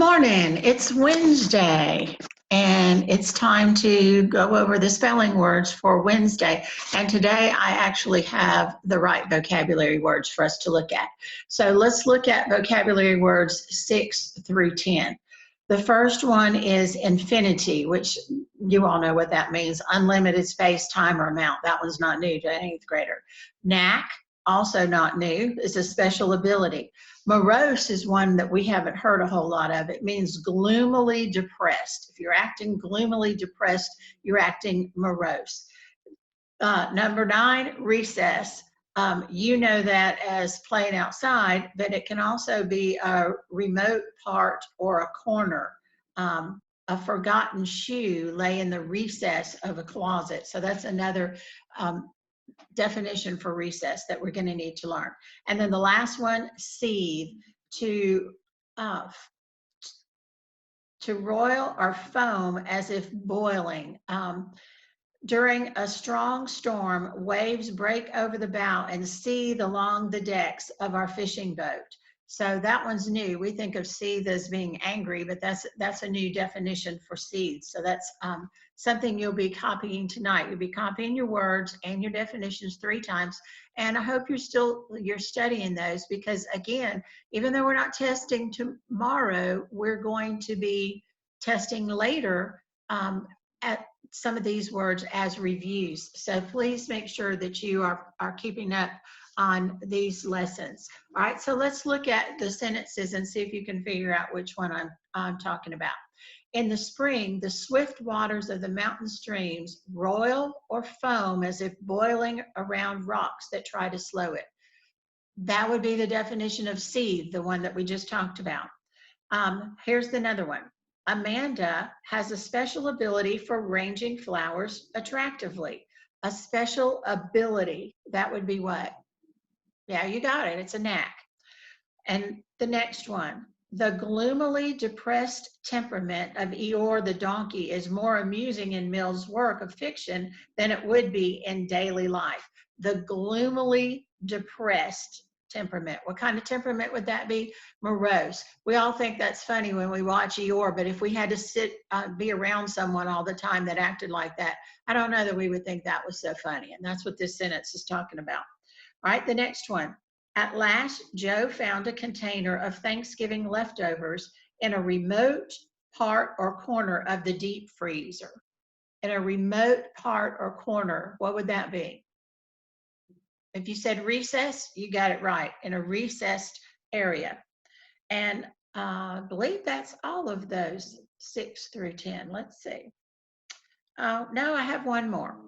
Morning. It's Wednesday, and it's time to go over the spelling words for Wednesday. And today I actually have the right vocabulary words for us to look at. So let's look at vocabulary words 6 through 10. The first one is infinity, which you all know what that means: unlimited space, time, or amount. That one's not new to an 8th grader. Knack, also not new, is a special ability. Morose is one that we haven't heard a whole lot of. It means gloomily depressed. If you're acting gloomily depressed, you're acting morose. Number 9, recess. You know that as playing outside, but it can also be a remote part or a corner. A forgotten shoe lay in the recess of a closet. So that's another definition for recess that we're going to need to learn. And then the last one, seethe, to roil or foam as if boiling. During a strong storm, waves break over the bow and seethe along the decks of our fishing boat. So that one's new. We think of seethe as being angry, but that's a new definition for seethe. So that's something you'll be copying tonight. You'll be copying your words and your definitions 3 times. And I hope you're studying those, because again, even though we're not testing tomorrow, we're going to be testing later at some of these words as reviews. So please make sure that you are keeping up on these lessons. All right, so let's look at the sentences and see if you can figure out which one I'm talking about. In the spring, the swift waters of the mountain streams roil or foam as if boiling around rocks that try to slow it. That would be the definition of seethe, the one that we just talked about. Here's another one. Amanda has a special ability for arranging flowers attractively. A special ability, that would be what? Yeah, you got it. It's a knack. And the next one. The gloomily depressed temperament of Eeyore the donkey is more amusing in Mill's work of fiction than it would be in daily life. The gloomily depressed temperament. What kind of temperament would that be? Morose. We all think that's funny when we watch Eeyore, but if we had to be around someone all the time that acted like that, I don't know that we would think that was so funny. And that's what this sentence is talking about. All right, the next one. At last, Joe found a container of Thanksgiving leftovers in a remote part or corner of the deep freezer. In a remote part or corner, what would that be? If you said recess, you got it right, in a recessed area. And I believe that's all of those 6 through 10. Let's see. No, I have one more.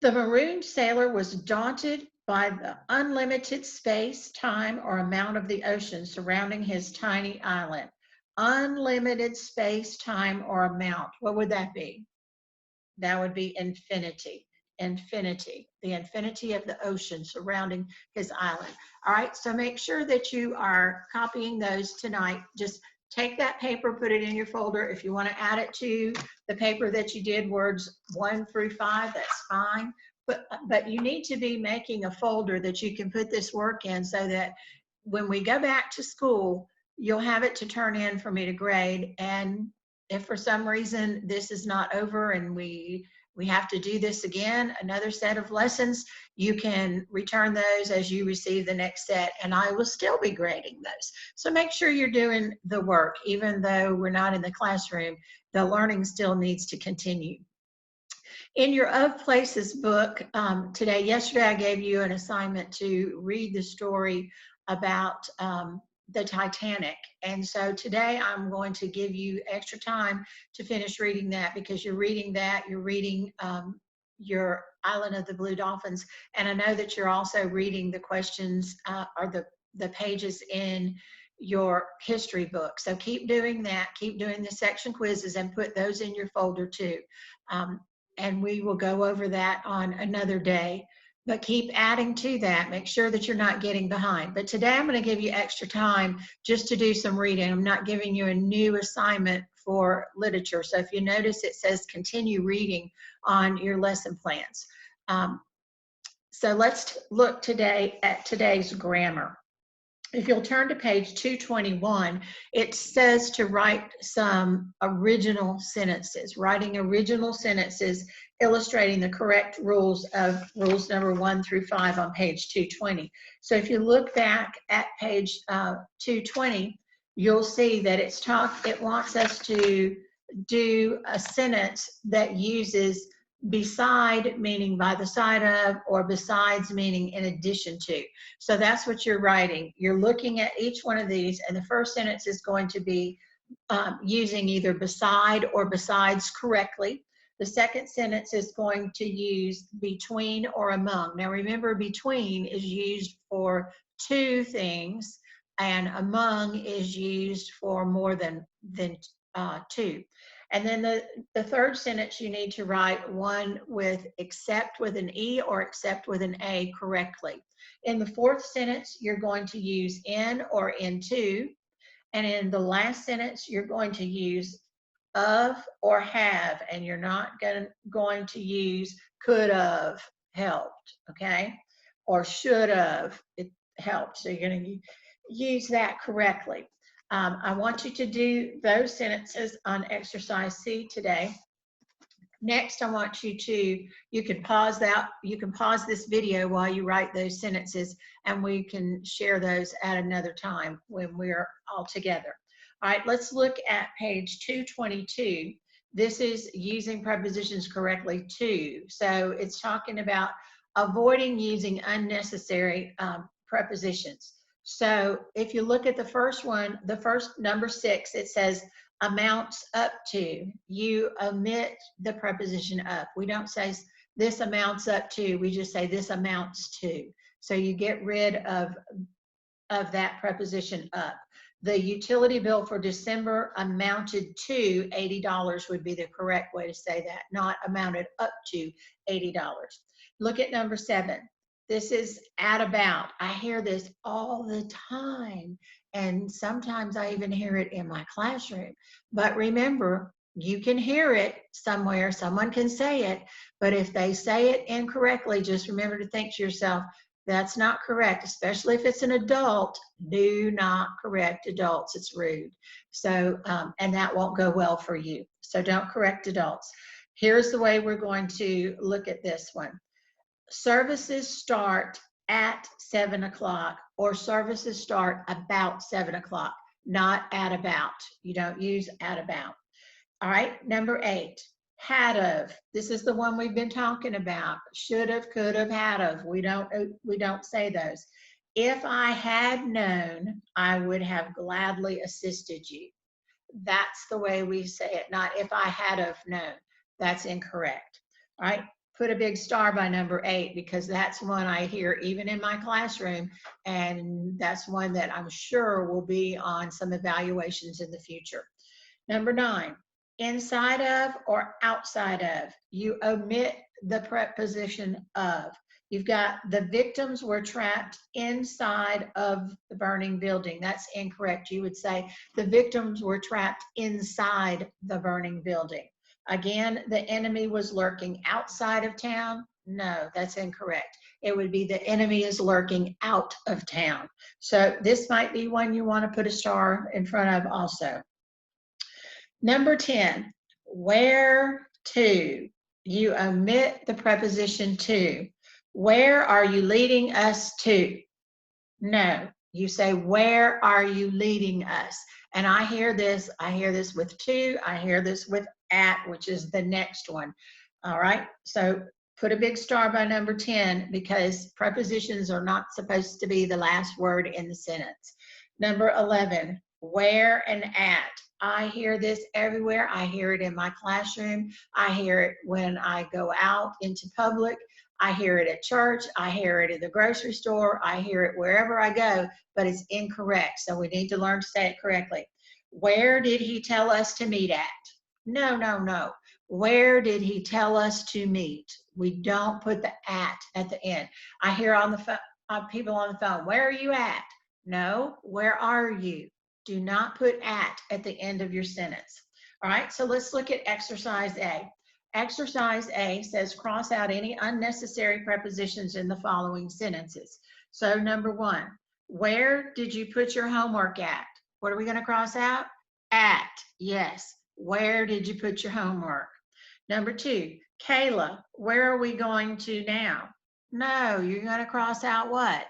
The marooned sailor was daunted by the unlimited space, time, or amount of the ocean surrounding his tiny island. Unlimited space, time, or amount. What would that be? That would be infinity. Infinity. The infinity of the ocean surrounding his island. All right, so make sure that you are copying those tonight. Just take that paper, put it in your folder. If you want to add it to the paper that you did words 1 through 5, that's fine. But you need to be making a folder that you can put this work in, so that when we go back to school, you'll have it to turn in for me to grade. And if for some reason this is not over and we have to do this again, another set of lessons, you can return those as you receive the next set, and I will still be grading those. So make sure you're doing the work. Even though we're not in the classroom, the learning still needs to continue. In your Of Places book yesterday I gave you an assignment to read the story about the Titanic. And so today I'm going to give you extra time to finish reading that, because you're reading that, you're reading your Island of the Blue Dolphins, and I know that you're also reading the questions or the pages in your history book. So keep doing that, keep doing the section quizzes, and put those in your folder too. And we will go over that on another day. But keep adding to that. Make sure that you're not getting behind. But today I'm going to give you extra time just to do some reading. I'm not giving you a new assignment for literature. So if you notice, it says continue reading on your lesson plans. So let's look today at today's grammar. If you'll turn to page 221, it says to write some original sentences, writing original sentences illustrating the correct rules of rules number 1 through 5 on page 220. So if you look back at page 220, you'll see that it wants us to do a sentence that uses beside meaning by the side of, or besides meaning in addition to. So that's what you're writing. You're looking at each one of these, and the first sentence is going to be using either beside or besides correctly. The second sentence is going to use between or among. Now remember, between is used for two things, and among is used for more than two. And then the third sentence, you need to write one with except with an E or except with an A correctly. In the fourth sentence, you're going to use in or into. And in the last sentence, you're going to use of or have, and you're not going to use could have helped, okay? Or should have it helped. So you're going to use that correctly. I want you to do those sentences on exercise C today. Next, I want you can pause this video while you write those sentences, and we can share those at another time when we're all together. All right, let's look at page 222. This is using prepositions correctly too. So it's talking about avoiding using unnecessary prepositions. So if you look at the first one, the first number 6, it says amounts up to. You omit the preposition up. We don't say this amounts up to, we just say this amounts to. So you get rid of that preposition up. The utility bill for December amounted to $80 would be the correct way to say that, not amounted up to $80. Look at number 7. This is at about. I hear this all the time, and sometimes I even hear it in my classroom. But remember, you can hear it somewhere, someone can say it, but if they say it incorrectly, just remember to think to yourself, that's not correct, especially if it's an adult. Do not correct adults, it's rude. So, and that won't go well for you. So don't correct adults. Here's the way we're going to look at this one. Services start at 7 o'clock, or services start about 7 o'clock, not at about. You don't use at about. All right, number 8, had of. This is the one we've been talking about. Should have, could have, had of. We don't say those. If I had known, I would have gladly assisted you. That's the way we say it, not if I had have known. That's incorrect. All right. Put a big star by number 8, because that's one I hear even in my classroom, and that's one that I'm sure will be on some evaluations in the future. Number 9, inside of or outside of. You omit the preposition of. You've got the victims were trapped inside of the burning building. That's incorrect. You would say the victims were trapped inside the burning building. Again, the enemy was lurking outside of town. No, that's incorrect. It would be the enemy is lurking out of town. So this might be one you want to put a star in front of also. Number 10, where to. You omit the preposition to. Where are you leading us to? No, you say, where are you leading us? And I hear this with to, I hear this with at, which is the next one. All right, so put a big star by number 10, because prepositions are not supposed to be the last word in the sentence. Number 11, where and at. I hear this everywhere. I hear it in my classroom. I hear it when I go out into public. I hear it at church. I hear it in the grocery store. I hear it wherever I go, but it's incorrect. So we need to learn to say it correctly. Where did he tell us to meet at? No, no, no. Where did he tell us to meet? We don't put the at the end. I hear on the phone, people on the phone, where are you at? No, where are you? Do not put at the end of your sentence. All right, so let's look at exercise A. Exercise A says cross out any unnecessary prepositions in the following sentences. So number 1, Where did you put your homework at? What are we going to cross out? At. Yes. Where did you put your homework? Number 2, Kayla, where are we going to now? No, you're going to cross out what?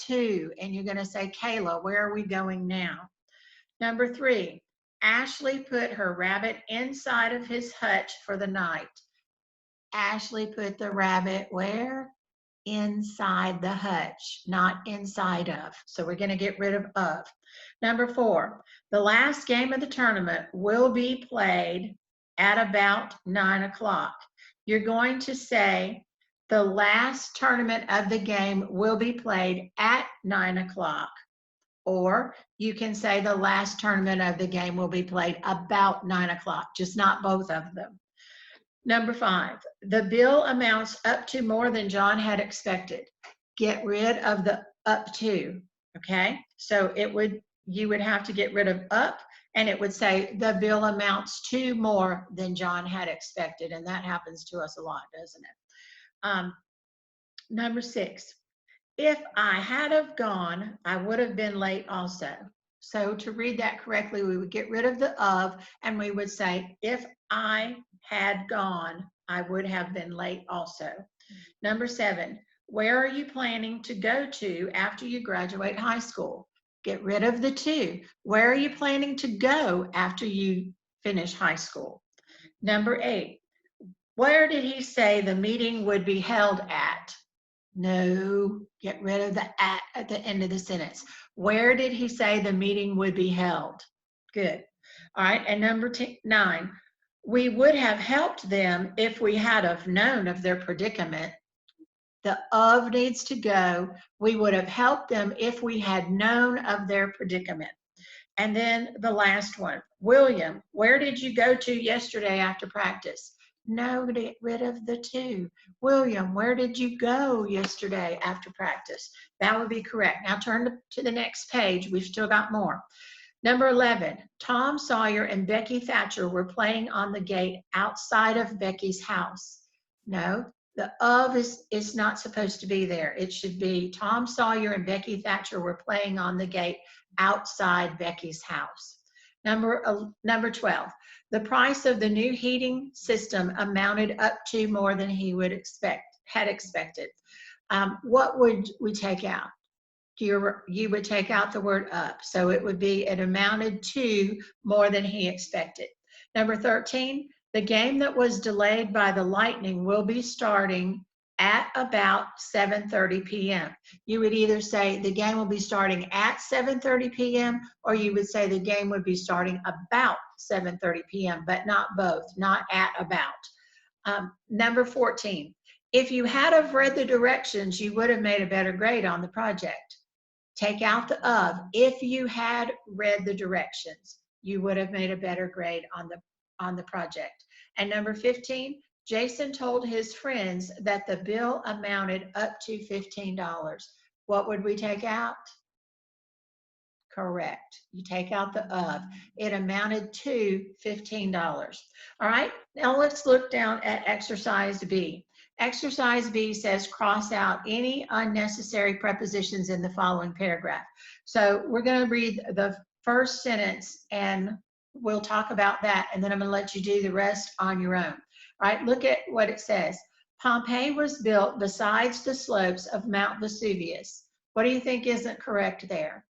To, and you're going to say, Kayla, where are we going now? Number 3, Ashley put her rabbit inside of his hutch for the night. Ashley put the rabbit where? Inside the hutch, not inside of. So we're going to get rid of. Number 4, the last game of the tournament will be played at about 9 o'clock. You're going to say the last tournament of the game will be played at 9 o'clock. Or you can say the last tournament of the game will be played about 9 o'clock, just not both of them. Number 5, the bill amounts up to more than John had expected. Get rid of the up to, okay? So you would have to get rid of up, and it would say the bill amounts to more than John had expected, and that happens to us a lot, doesn't it? Number 6, if I had have gone, I would have been late also. So to read that correctly, we would get rid of the of, and we would say, if I had gone, I would have been late also. Number 7, where are you planning to go to after you graduate high school? Get rid of the to. Where are you planning to go after you finish high school? Number 8, where did he say the meeting would be held at? No, get rid of the at the end of the sentence. Where did he say the meeting would be held? Good. All right, and number 9, we would have helped them if we had have known of their predicament. The of needs to go. We would have helped them if we had known of their predicament. And then the last one, William, where did you go to yesterday after practice? No, get rid of the to. William, where did you go yesterday after practice? That would be correct. Now turn to the next page. We've still got more. Number 11, Tom Sawyer and Becky Thatcher were playing on the gate outside of Becky's house. No, the of is not supposed to be there. It should be Tom Sawyer and Becky Thatcher were playing on the gate outside Becky's house. Number 12, the price of the new heating system amounted up to more than he had expected. What would we take out? You would take out the word up. So it would be, it amounted to more than he expected. Number 13, the game that was delayed by the lightning will be starting at about 7:30 p.m. You would either say the game will be starting at 7:30 p.m. or you would say the game would be starting about 7:30 p.m., but not both, not at about. Number 14, if you had have read the directions, you would have made a better grade on the project. Take out the of. If you had read the directions, you would have made a better grade on the project. And number 15, Jason told his friends that the bill amounted up to $15. What would we take out? Correct. You take out the of. It amounted to $15. All right, now let's look down at exercise B. Exercise B says cross out any unnecessary prepositions in the following paragraph. So we're going to read the first sentence and we'll talk about that, and then I'm going to let you do the rest on your own. All right, look at what it says. Pompeii was built besides the slopes of Mount Vesuvius. What do you think isn't correct there?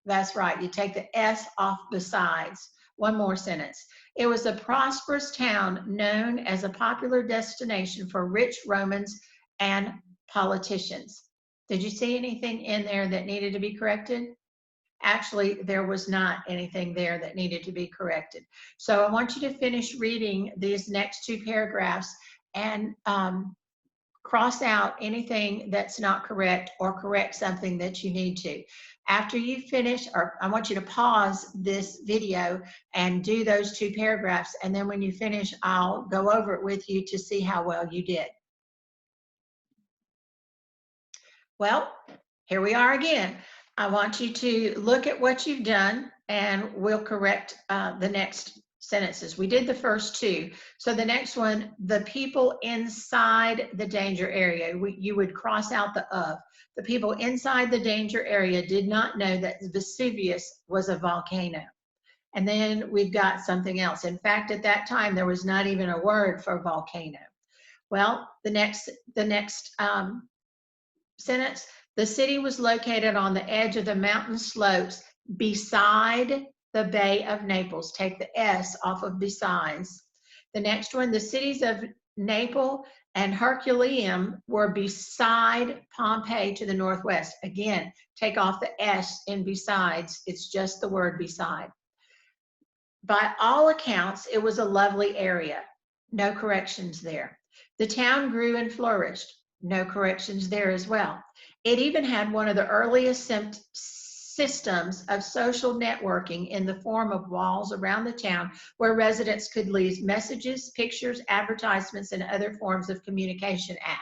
That's right, you take the S off besides. One more sentence. It was a prosperous town known as a popular destination for rich Romans and politicians. Did you see anything in there that needed to be corrected? Actually, there was not anything there that needed to be corrected. So I want you to finish reading these next 2 paragraphs and cross out anything that's not correct or correct something that you need to. After you finish, or I want you to pause this video and do those 2 paragraphs, and then when you finish, I'll go over it with you to see how well you did. Well, here we are again. I want you to look at what you've done, and we'll correct the next sentences. We did the first two. So the next one, the people inside the danger area, you would cross out the of. The people inside the danger area did not know that Vesuvius was a volcano. And then we've got something else. In fact, at that time, there was not even a word for volcano. Well, the next sentence, the city was located on the edge of the mountain slopes beside the Bay of Naples. Take the S off of besides. The next one, the cities of Naples and Herculaneum were beside Pompeii to the northwest. Again, take off the S in besides. It's just the word beside. By all accounts, it was a lovely area. No corrections there. The town grew and flourished. No corrections there as well. It even had one of the earliest systems of social networking in the form of walls around the town where residents could leave messages, pictures, advertisements, and other forms of communication at.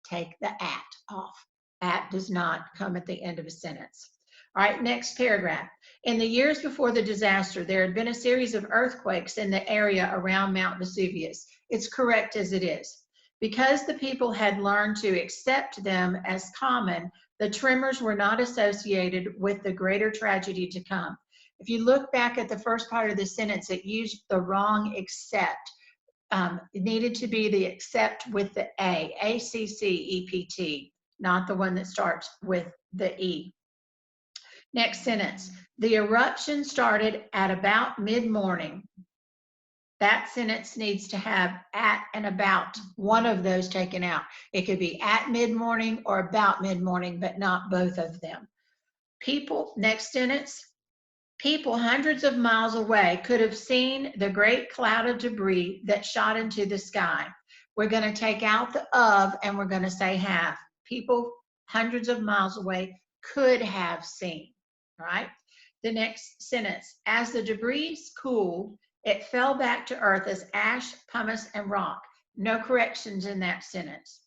Take the at off. At does not come at the end of a sentence. All right, next paragraph. In the years before the disaster, there had been a series of earthquakes in the area around Mount Vesuvius. It's correct as it is. Because the people had learned to accept them as common, the tremors were not associated with the greater tragedy to come. If you look back at the first part of the sentence, it used the wrong accept. It needed to be the accept with the A, A-C-C-E-P-T, not the one that starts with the E. Next sentence, the eruption started at about mid-morning. That sentence needs to have at and about, one of those taken out. It could be at mid-morning or about mid-morning, but not both of them. People, next sentence, people hundreds of miles away could have seen the great cloud of debris that shot into the sky. We're going to take out the of and we're going to say have. People hundreds of miles away could have seen, right? The next sentence, as the debris cooled, it fell back to earth as ash, pumice, and rock. No corrections in that sentence.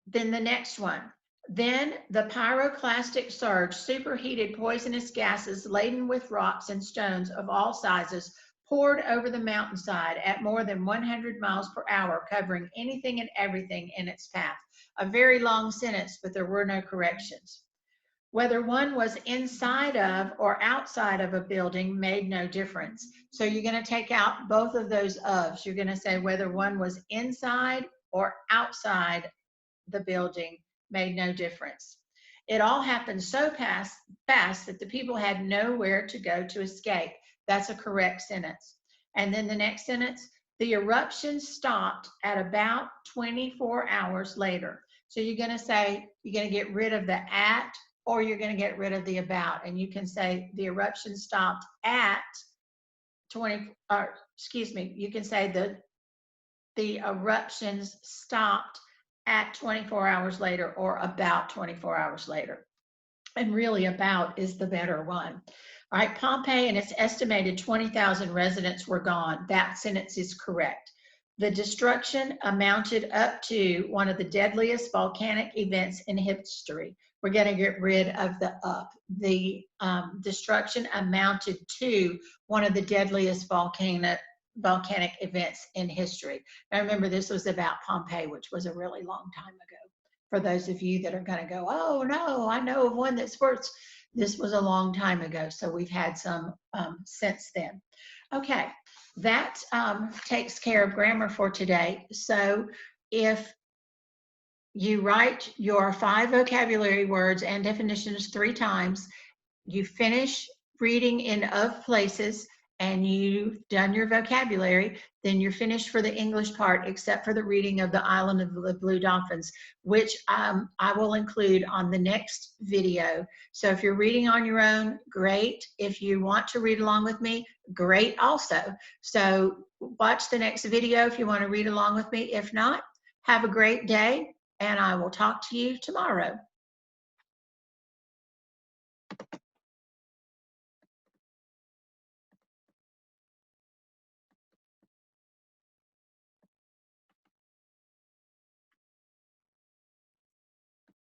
Then the next one. Then the pyroclastic surge superheated poisonous gases laden with rocks and stones of all sizes poured over the mountainside at more than 100 miles per hour, covering anything and everything in its path. A very long sentence, but there were no corrections. Whether one was inside of or outside of a building made no difference. So you're going to take out both of those ofs. You're going to say whether one was inside or outside the building made no difference. It all happened so fast that the people had nowhere to go to escape. That's a correct sentence. And then the next sentence, the eruption stopped at about 24 hours later. So you're going to say, you're going to get rid of the at, or you're going to get rid of the about. And you can say the eruption stopped at you can say the eruptions stopped at 24 hours later or about 24 hours later. And really about is the better one. All right, Pompeii and its estimated 20,000 residents were gone. That sentence is correct. The destruction amounted up to one of the deadliest volcanic events in history. We're going to get rid of the up. The destruction amounted to one of the deadliest volcanic events in history. Now remember, this was about Pompeii, which was a really long time ago. For those of you that are going to go, oh no, I know of one that's worse. This was a long time ago, so we've had some since then. Okay, that takes care of grammar for today. So if you write your 5 vocabulary words and definitions 3 times, you finish reading in of places, and you've done your vocabulary, then you're finished for the English part, except for the reading of the Island of the Blue Dolphins, which I will include on the next video. So if you're reading on your own, great. If you want to read along with me, great also. So watch the next video if you want to read along with me. If not, have a great day, and I will talk to you tomorrow.